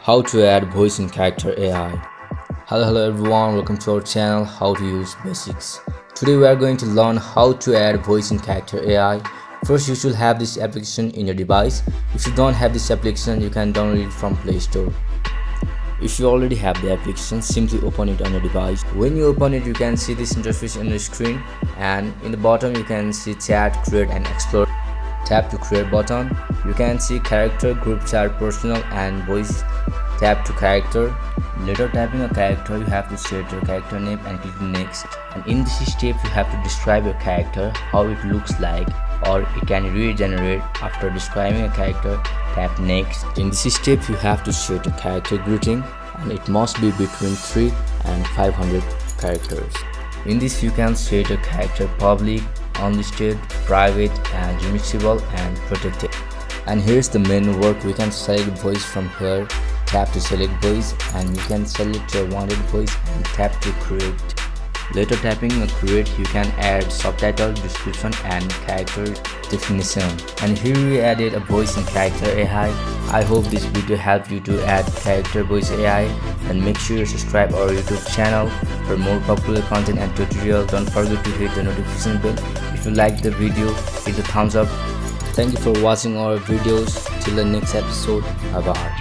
How to add voice in Character.AI. Hello everyone, welcome to our channel How to Use Basics. Today we are going to learn how to add voice in Character.AI. First, you should have this application in your device. If you don't have this application, you can download it from Play Store. If you already have the application, simply open it on your device. When you open it, you can see this interface on your screen, and in the bottom you can see Chat, Create and Explore. Tap to Create button. You can see Character, Group Chat, Personal and Voice. Tap to Character. Later tapping a character, you have to set your character name and click Next. And in this step, you have to describe your character, how it looks like, or it can regenerate. After describing a character, tap Next. In this step, you have to set a character greeting, and it must be between 3 and 500 characters. In this, you can set a character public, unlisted, private and remixable and protected. And here's the menu work. We can select voice from here. Tap to select voice, and you can select your wanted voice and tap to create. Later tapping a create, you can add subtitle, description and character definition. And here we added a voice in Character.AI. I hope this video helped you to add character voice AI, and make sure you subscribe our YouTube channel for more popular content and tutorial. Don't forget to hit the notification bell. If you liked the video, hit the thumbs up. Thank you for watching our videos. Till the next episode, bye bye.